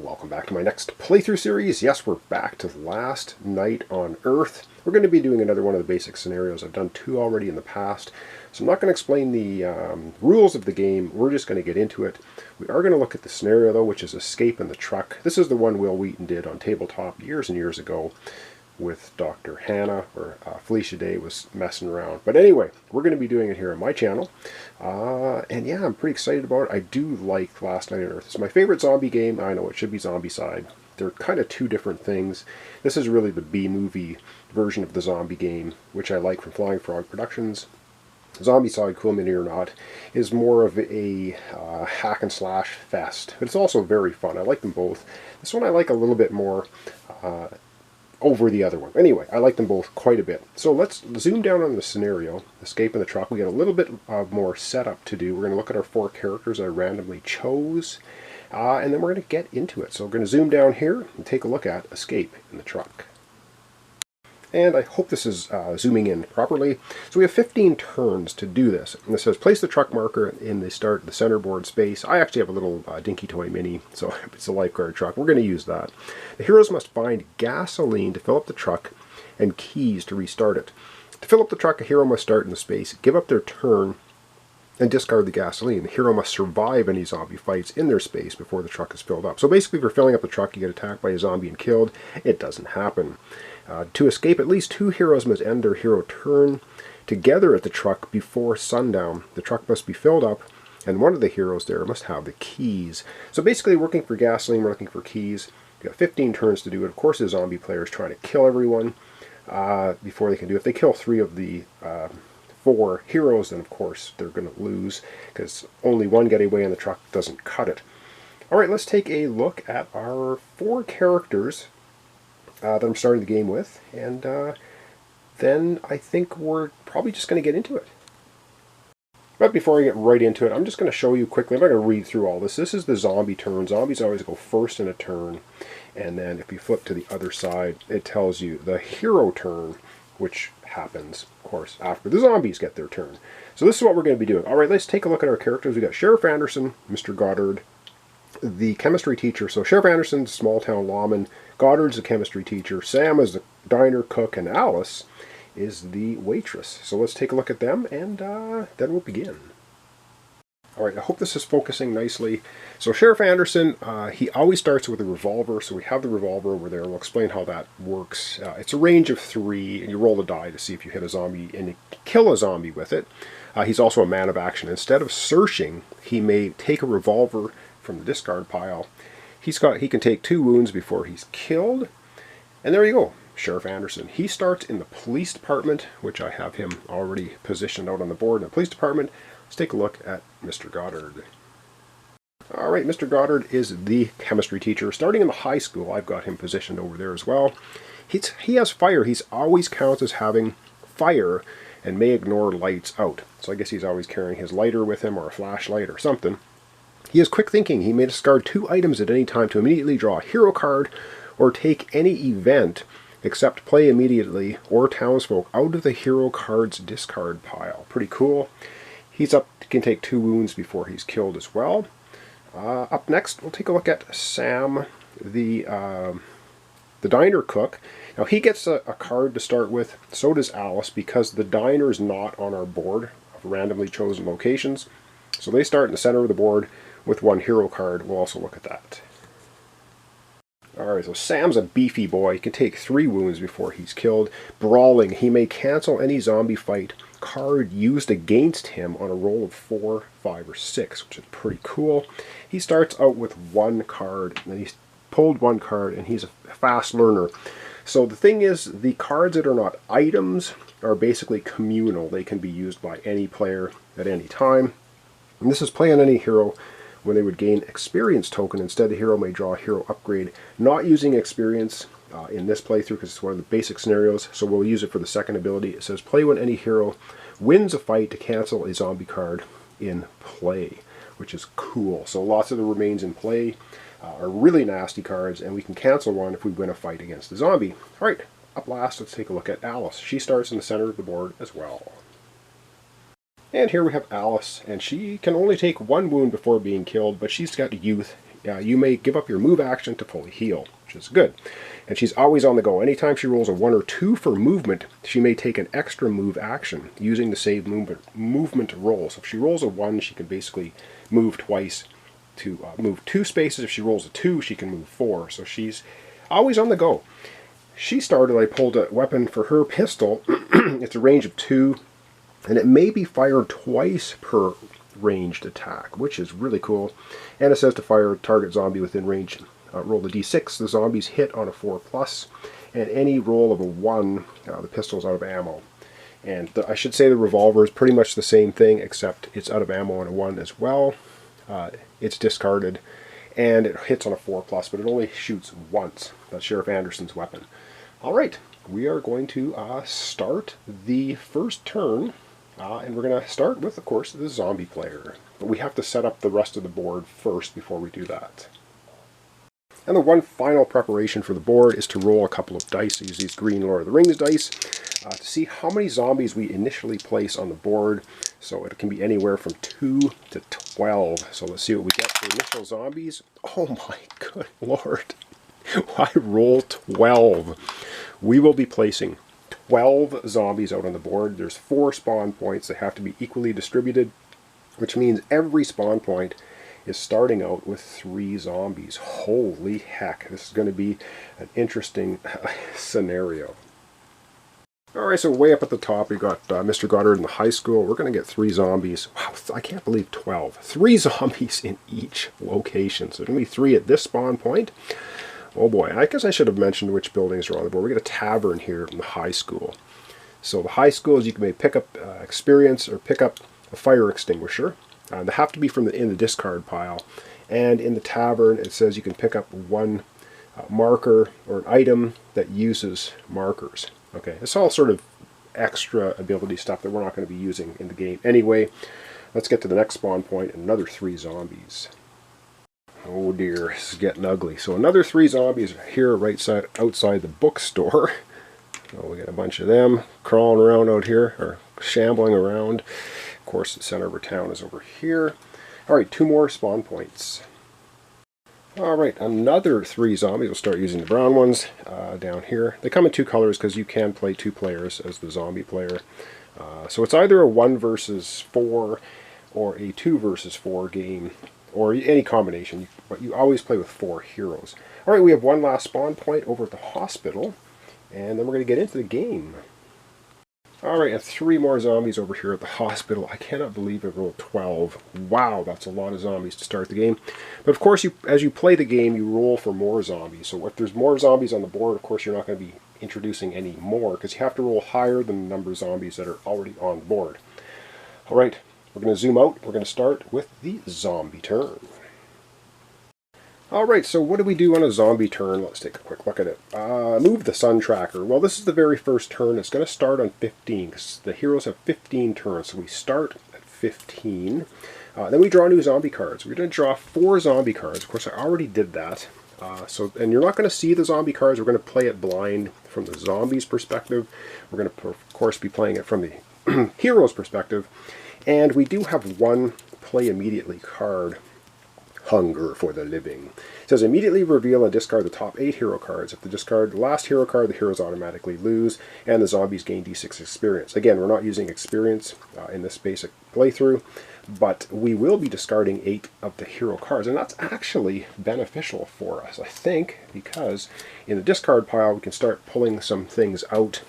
Welcome back to my next playthrough series. Yes, we're back to Last Night on Earth. We're going to be doing another one of the basic scenarios. I've done two already in the past, so I'm not going to explain the rules of the game. We're just going to get into it. We are going to look at the scenario, though, which is Escape in the Truck. This is the one Will Wheaton did on tabletop years and years ago with Dr. Hannah, where Felicia Day was messing around. But anyway, we're going to be doing it here on my channel. And yeah, I'm pretty excited about it. I do like Last Night on Earth. It's my favorite zombie game. I know it should be Zombicide. They're kind of two different things. This is really the B-movie version of the zombie game, which I like from Flying Frog Productions. Zombicide, cool mini or not, is more of a hack and slash fest. But it's also very fun. I like them both. This one I like a little bit more over the other one. Anyway, I like them both quite a bit. So let's zoom down on the scenario, Escape in the Truck. We got a little bit more setup to do. We're going to look at our four characters I randomly chose, and then we're going to get into it. So we're going to zoom down here and take a look at Escape in the Truck. And I hope this is zooming in properly. So we have 15 turns to do this. And it says place the truck marker in the centerboard space. I actually have a little dinky toy mini, so it's a lifeguard truck. We're going to use that. The heroes must find gasoline to fill up the truck and keys to restart it. To fill up the truck, a hero must start in the space, give up their turn, and discard the gasoline. The hero must survive any zombie fights in their space before the truck is filled up. So basically, if you're filling up the truck, you get attacked by a zombie and killed. It doesn't happen. To escape, at least two heroes must end their hero turn together at the truck before sundown. The truck must be filled up, and one of the heroes there must have the keys. So basically, we're looking for gasoline, we're looking for keys. We've got 15 turns to do it. Of course, the zombie player is trying to kill everyone before they can do it. If they kill three of the four heroes, then of course they're going to lose, because only one getting away in the truck doesn't cut it. Alright, let's take a look at our four characters that I'm starting the game with, and then I think we're probably just going to get into it. But before I get right into it, I'm just going to show you quickly. I'm not going to read through all this. This is the zombie turn. Zombies always go first in a turn, and then if you flip to the other side, it tells you the hero turn, which happens, of course, after the zombies get their turn. So this is what we're going to be doing. Alright, let's take a look at our characters. We've got Sheriff Anderson, Mr. Goddard, the chemistry teacher. So Sheriff Anderson's small town lawman, Goddard's the chemistry teacher, Sam is the diner cook, and Alice is the waitress. So let's take a look at them, and then we'll begin. Alright, I hope this is focusing nicely. So Sheriff Anderson, he always starts with a revolver, so we have the revolver over there. We'll explain how that works. It's a range of 3, and you roll the die to see if you hit a zombie and you kill a zombie with it. He's also a man of action. Instead of searching, he may take a revolver from the discard pile. He can take 2 wounds before he's killed. And there you go, Sheriff Anderson. He starts in the police department, which I have him already positioned out on the board in the police department. Let's take a look at Mr. Goddard. Alright, Mr. Goddard is the chemistry teacher. Starting in the high school, I've got him positioned over there as well. He has fire. He's always counts as having fire and may ignore lights out. So I guess he's always carrying his lighter with him, or a flashlight or something. He has quick thinking. He may discard 2 items at any time to immediately draw a hero card or take any event except play immediately or townsfolk out of the hero card's discard pile. Pretty cool. He's up, can take 2 wounds before he's killed as well. Up next, we'll take a look at Sam, the diner cook. Now he gets a card to start with, so does Alice, because the diner is not on our board of randomly chosen locations. So they start in the center of the board with 1 hero card. We'll also look at that. Alright, so Sam's a beefy boy. He can take 3 wounds before he's killed. Brawling. He may cancel any zombie fight card used against him on a roll of 4, 5, or 6, which is pretty cool. He starts out with 1 card, and then he's pulled 1 card, and he's a fast learner. So the thing is, the cards that are not items are basically communal. They can be used by any player at any time. And this is play on any hero when they would gain experience token. Instead, the hero may draw a hero upgrade. Not using experience in this playthrough because it's one of the basic scenarios, so we'll use it for the second ability. It says play when any hero wins a fight to cancel a zombie card in play, which is cool. So lots of the remains in play are really nasty cards, and we can cancel one if we win a fight against a zombie. Alright, up last, let's take a look at Alice. She starts in the center of the board as well. And here we have Alice, and she can only take 1 wound before being killed, but she's got youth you may give up your move action to fully heal, which is good. And she's always on the go. Anytime she rolls a 1 or 2 for movement, she may take an extra move action using the save movement roll. So if she rolls a 1, she can basically move twice to move 2 spaces. If she rolls a 2, she can move 4. So she's always on the go. She started, I pulled a weapon for her pistol. It's a range of 2, and it may be fired twice per ranged attack, which is really cool. And it says to fire a target zombie within range. Roll a d6. The zombies hit on a 4+, and any roll of a 1, the pistol's out of ammo. And I should say the revolver is pretty much the same thing, except it's out of ammo on a 1 as well. It's discarded, and it hits on a 4+, but it only shoots once. That's Sheriff Anderson's weapon. All right, we are going to start the first turn, and we're going to start with, of course, the zombie player. But we have to set up the rest of the board first before we do that. And the one final preparation for the board is to roll a couple of dice. I use these green Lord of the Rings dice to see how many zombies we initially place on the board. So it can be anywhere from 2 to 12. So let's see what we get for initial zombies. Oh my good Lord. I roll 12. We will be placing 12 zombies out on the board. There's 4 spawn points. They have to be equally distributed, which means every spawn point is starting out with 3 zombies. Holy heck, this is going to be an interesting scenario. Alright, so way up at the top we got Mr. Goddard in the high school. We're going to get 3 zombies. Wow, I can't believe 12. 3 zombies in each location. So there's going to be 3 at this spawn point. Oh boy, I guess I should have mentioned which buildings are on the board. We got a tavern here in the high school. So the high school is you can maybe pick up experience or pick up a fire extinguisher. They have to be from in the discard pile. And in the tavern, it says you can pick up 1 marker or an item that uses markers. Okay, it's all sort of extra ability stuff that we're not going to be using in the game anyway. Let's get to the next spawn point and another 3 zombies. Oh dear, this is getting ugly. So another 3 zombies here right outside the bookstore. Oh, we got a bunch of them crawling around out here, or shambling around. Of course, the center of our town is over here. Alright, 2 more spawn points. Alright, another 3 zombies. We'll start using the brown ones down here. They come in 2 colors because you can play 2 players as the zombie player. So it's either a 1 versus 4 or a 2 versus 4 game, or any combination, but you always play with 4 heroes. Alright, we have 1 last spawn point over at the hospital, and then we're going to get into the game. Alright, and 3 more zombies over here at the hospital. I cannot believe I rolled 12. Wow, that's a lot of zombies to start the game. But of course, as you play the game, you roll for more zombies. So if there's more zombies on the board, of course you're not going to be introducing any more, because you have to roll higher than the number of zombies that are already on board. Alright, we're going to zoom out. We're going to start with the zombie turn. Alright, so what do we do on a zombie turn? Let's take a quick look at it. Move the sun tracker. Well, this is the very first turn. It's going to start on 15, because the heroes have 15 turns. So we start at 15. Then we draw new zombie cards. We're going to draw 4 zombie cards. Of course, I already did that. And you're not going to see the zombie cards. We're going to play it blind from the zombies' perspective. We're going to, of course, be playing it from the hero's perspective. And we do have 1 play immediately card. Hunger for the living. It says immediately reveal and discard the top 8 hero cards. If they discard the last hero card, the heroes automatically lose, and the zombies gain d6 experience. Again, we're not using experience in this basic playthrough, but we will be discarding 8 of the hero cards, and that's actually beneficial for us, I think, because in the discard pile we can start pulling some things out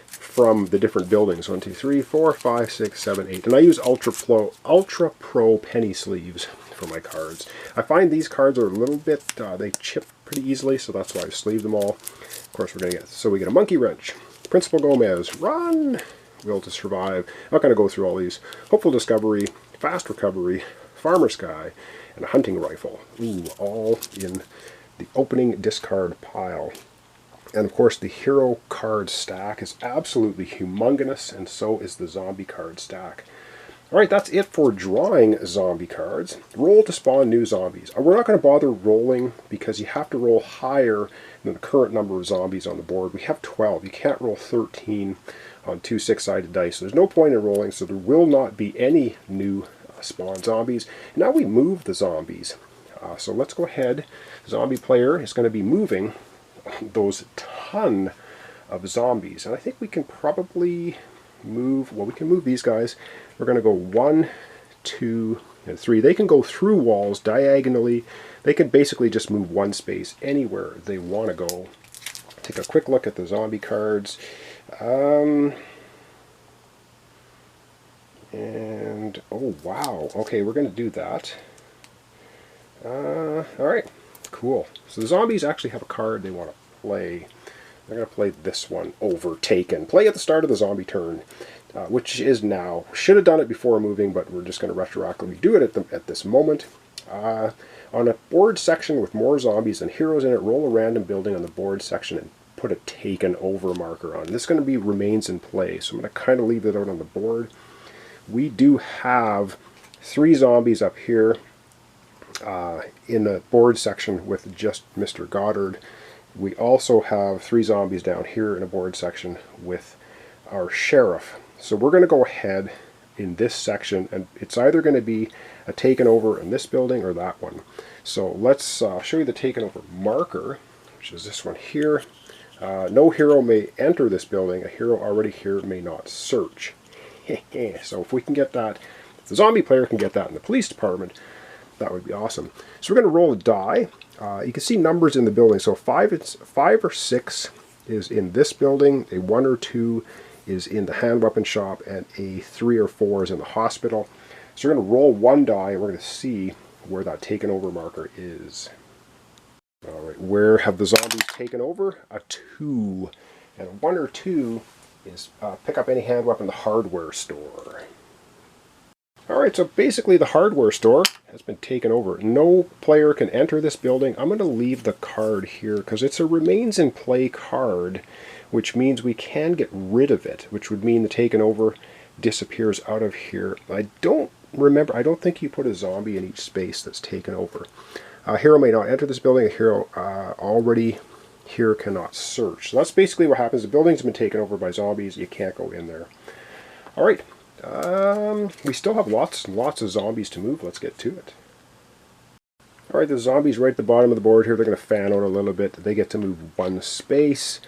from the different buildings. 1, 2, 3, 4, 5, 6, 7, 8. And I use Ultra Pro penny sleeves for my cards. I find these cards are a little bit, they chip pretty easily, so that's why I sleeve them all. Of course, we're going to get, so we get a Monkey Wrench, Principal Gomez, Run, Will to Survive. I'm not going to go through all these. Hopeful Discovery, Fast Recovery, Farmer's Guy, and a Hunting Rifle. Ooh, all in the opening discard pile. And of course, the hero card stack is absolutely humongous, and so is the zombie card stack. Alright, that's it for drawing zombie cards. Roll to spawn new zombies. We're not going to bother rolling because you have to roll higher than the current number of zombies on the board. We have 12. You can't roll 13 on 2 6-sided dice. So there's no point in rolling, so there will not be any new spawn zombies. Now we move the zombies. So let's go ahead. Zombie player is going to be moving those ton of zombies. And I think we can probably move, well, we can move these guys. We're going to go 1, 2, and 3. They can go through walls diagonally. They can basically just move one space anywhere they want to go. Take a quick look at the zombie cards. And, oh wow, okay, we're going to do that. Alright, cool. So the zombies actually have a card they want to play. They're going to play this one, Overtaken. Play at the start of the zombie turn, which is now. Should have done it before moving, but we're just going to retroactively do it at this moment. On a board section with more zombies than heroes in it, roll a random building on the board section and put a taken over marker on. This is going to be remains in play, so I'm going to kind of leave it out on the board. We do have 3 zombies up here in the board section with just Mr. Goddard. We also have 3 zombies down here in a board section with our sheriff. So we're going to go ahead in this section, and it's either going to be a taken over in this building or that one. So let's show you the taken over marker, which is this one here. No hero may enter this building. A hero already here may not search. So if we can get that, if the zombie player can get that in the police department, that would be awesome. So we're going to roll a die. You can see numbers in the building. So 5 or 6 is in this building, a 1 or 2 is in the hand weapon shop, and a 3 or 4 is in the hospital. So we're going to roll 1 die, and we're going to see where that taken over marker is. All right, where have the zombies taken over? A 2. And a 1 or 2 is pick up any hand weapon in the hardware store. Alright, so basically the hardware store has been taken over. No player can enter this building. I'm going to leave the card here because it's a remains in play card, which means we can get rid of it, which would mean the taken over disappears out of here. I don't think you put a zombie in each space that's taken over. A hero may not enter this building. A hero already here cannot search. So that's basically what happens. The building's been taken over by zombies. You can't go in there. Alright. We still have lots and lots of zombies to move. Let's get to it. Alright, the zombies right at the bottom of the board here, they're going to fan out a little bit. They get to move 1 space.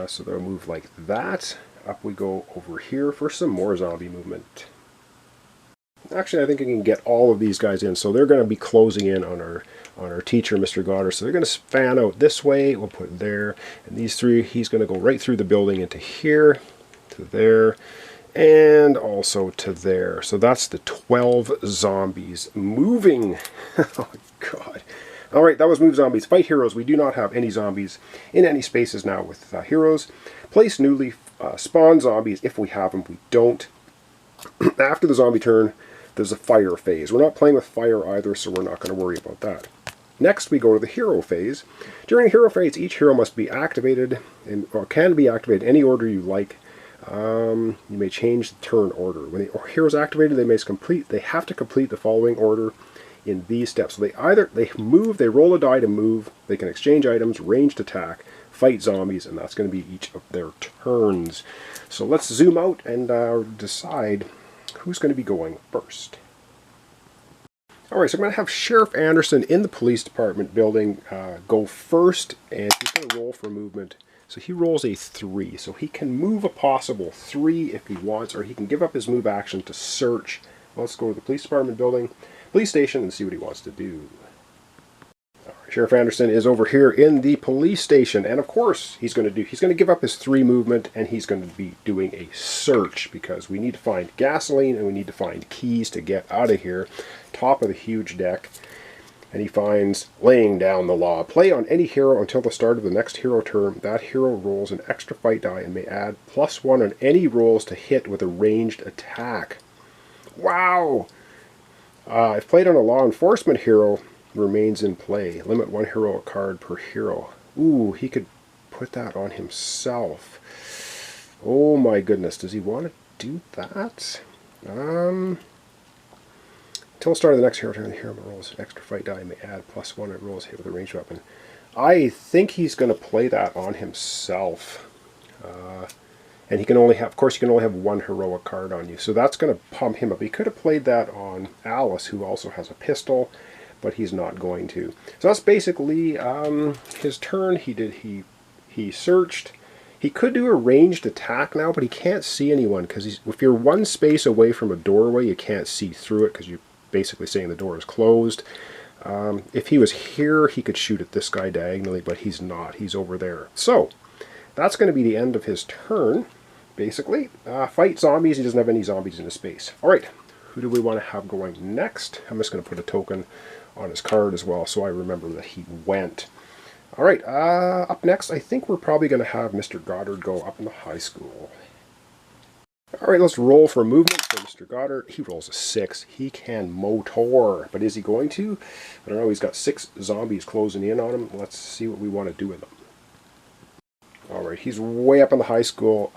So they'll move like that. Up we go over here for some more zombie movement. Actually, I think I can get all of these guys in. So they're going to be closing in on our teacher, Mr. Goddard. So they're going to fan out this way. We'll put there. And these 3, he's going to go right through the building into here, to there, and also to there. So that's the 12 zombies moving. Oh, God. All right, that was Move Zombies. Fight Heroes. We do not have any zombies in any spaces now with heroes. Place newly spawn zombies if we have them. We don't. After the zombie turn, there's a fire phase. We're not playing with fire either, so we're not going to worry about that. Next, we go to the hero phase. During the hero phase, each hero must be activated, or can be activated in any order you like. You may change the turn order. When the hero is activated, they have to complete the following order in these steps. So they move, they roll a die to move, they can exchange items, ranged attack, fight zombies, and that's going to be each of their turns. So let's zoom out and decide who's going to be going first. Alright, so I'm going to have Sheriff Anderson in the police department building go first, and he's going to roll for movement. So he rolls a 3, so he can move a possible 3 if he wants, or he can give up his move action to search. Let's go to the police department building, police station, and see what he wants to do. Sheriff Anderson is over here in the police station, and of course he's going to give up his 3 movement, and he's going to be doing a search because we need to find gasoline and we need to find keys to get out of here. Top of the huge deck, and he finds laying down the law. Play on any hero until the start of the next hero turn. That hero rolls an extra fight die and may add +1 on any rolls to hit with a ranged attack. Wow! If played on a law enforcement hero, remains in play. Limit 1 hero card per hero. Ooh, he could put that on himself. Oh my goodness, does he want to do that? Until the start of the next hero turn, the hero rolls an extra fight die and may add +1 on rolls hit with a ranged weapon. I think he's going to play that on himself. And he can only have, of course, you can only have 1 heroic card on you. So that's going to pump him up. He could have played that on Alice, who also has a pistol. but he's not going to. So that's basically his turn. He searched. He could do a ranged attack now, but he can't see anyone because if you're one space away from a doorway, you can't see through it because you're basically saying the door is closed. If he was here, he could shoot at this guy diagonally, but he's not. He's over there. So that's going to be the end of his turn, basically. Fight zombies. He doesn't have any zombies in his space. All right, who do we want to have going next? I'm just going to put a token on his card as well so I remember that he went. All right, up next, I think we're probably going to have Mr. Goddard go up in the high school. All right, let's roll for movement for Mr. Goddard. He rolls a 6. He can motor, but is he going to? I don't know. He's got 6 zombies closing in on him. Let's see what we want to do with them. All right, he's way up in the high school.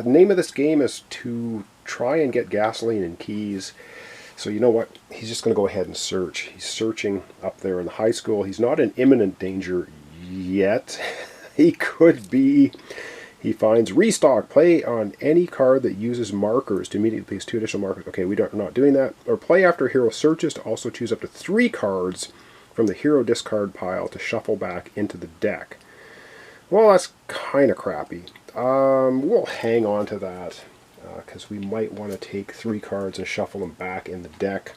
Name of this game is to try and get gasoline and keys. So you know what? He's just going to go ahead and search. He's searching up there in the high school. He's not in imminent danger yet. He could be. He finds restock. Play on any card that uses markers to immediately place 2 additional markers. Okay, we're not doing that. Or play after hero searches to also choose up to 3 cards from the hero discard pile to shuffle back into the deck. Well, that's kind of crappy. We'll hang on to that. Because we might want to take 3 cards and shuffle them back in the deck.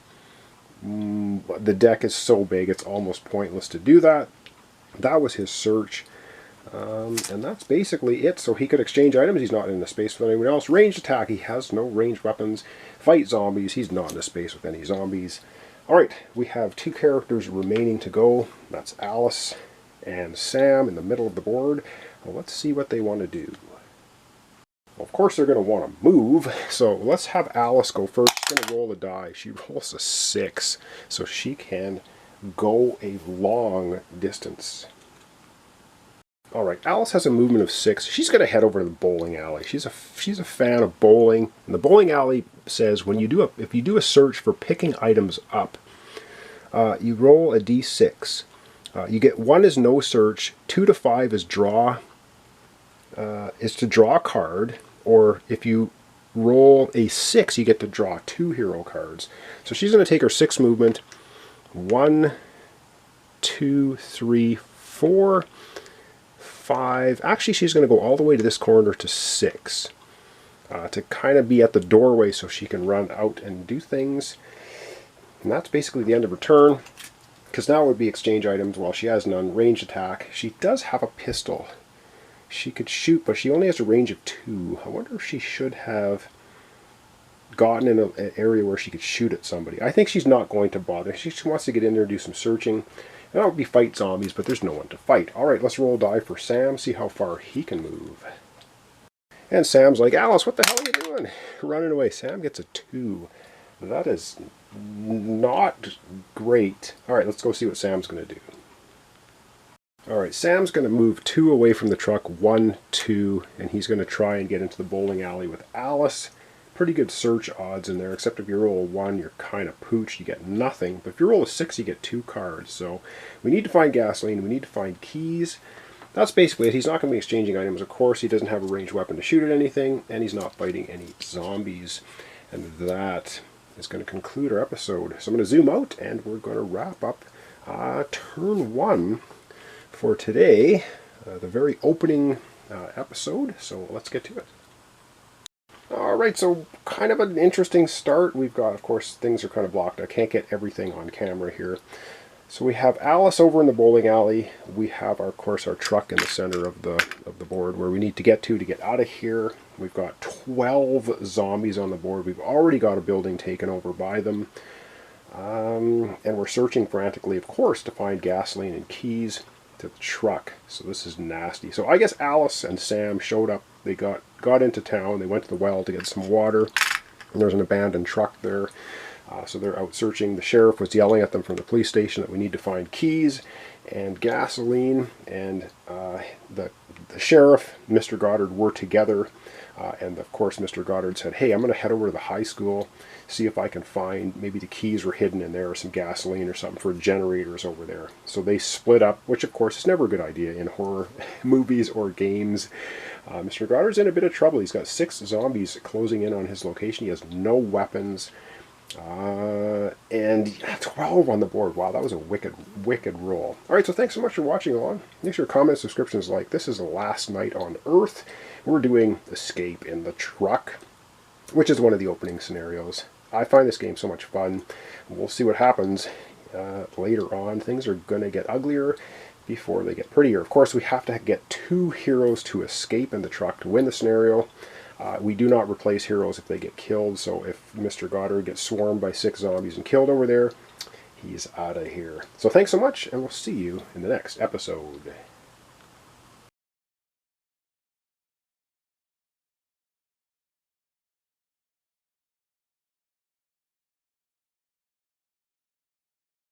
The deck is so big it's almost pointless to do that. That was his search. And that's basically it. So he could exchange items. He's not in a space with anyone else. Ranged attack. He has no ranged weapons. Fight zombies. He's not in a space with any zombies. Alright, we have 2 characters remaining to go. That's Alice and Sam in the middle of the board. Well, let's see what they want to do. Of course they're going to want to move, so let's have Alice go first. She's going to roll the die. She rolls a 6, so she can go a long distance. Alright, Alice has a movement of 6. She's going to head over to the bowling alley. She's a fan of bowling. And the bowling alley says if you do a search for picking items up, you roll a d6. You get 1 is no search, 2 to 5 is draw. Is to draw a card, or if you roll a 6, you get to draw 2 hero cards. So she's going to take her 6 movement. 1, 2, 3, 4, 5. Actually, she's going to go all the way to this corner to 6 to kind of be at the doorway so she can run out and do things. And that's basically the end of her turn. Because now it would be exchange items. Well, she has none. Ranged attack. She does have a pistol. She could shoot, but she only has a range of 2. I wonder if she should have gotten in an area where she could shoot at somebody. I think she's not going to bother. She just wants to get in there and do some searching. And that would be fight zombies, but there's no one to fight. Alright, let's roll a die for Sam, see how far he can move. And Sam's like, Alice, what the hell are you doing? Running away. Sam gets a 2. That is not great. Alright, let's go see what Sam's going to do. Alright, Sam's going to move 2 away from the truck, 1, 2, and he's going to try and get into the bowling alley with Alice. Pretty good search odds in there, except if you roll a 1, you're kind of pooched, you get nothing. But if you roll a 6, you get 2 cards. So we need to find gasoline, we need to find keys. That's basically it. He's not going to be exchanging items. Of course, he doesn't have a ranged weapon to shoot at anything, and he's not fighting any zombies. And that is going to conclude our episode. So I'm going to zoom out, and we're going to wrap up turn 1 for today, the very opening episode, so let's get to it. Alright, so kind of an interesting start. We've got, of course, things are kind of blocked. I can't get everything on camera here. So we have Alice over in the bowling alley. We have, of course, our truck in the center of the board where we need to get out of here. We've got 12 zombies on the board. We've already got a building taken over by them. And we're searching frantically, of course, to find gasoline and keys to the truck. So this is nasty. So I guess Alice and Sam showed up. They got into town. They went to the well to get some water. And there's an abandoned truck there. So they're out searching. The sheriff was yelling at them from the police station that we need to find keys and gasoline. And the sheriff, Mr. Goddard, were together. And of course, Mr. Goddard said, hey, I'm going to head over to the high school, see if I can find, maybe the keys were hidden in there, or some gasoline or something for generators over there. So they split up, which of course is never a good idea in horror movies or games. Mr. Goddard's in a bit of trouble. He's got 6 zombies closing in on his location. He has no weapons. And 12 on the board. Wow, that was a wicked, wicked roll. Alright, so thanks so much for watching along. Make sure comments, subscriptions, like. This is the last night on Earth. We're doing Escape in the Truck, which is one of the opening scenarios. I find this game so much fun. We'll see what happens later on. Things are going to get uglier before they get prettier. Of course, we have to get 2 heroes to escape in the truck to win the scenario. We do not replace heroes if they get killed, so if Mr. Goddard gets swarmed by 6 zombies and killed over there, he's out of here. So thanks so much, and we'll see you in the next episode.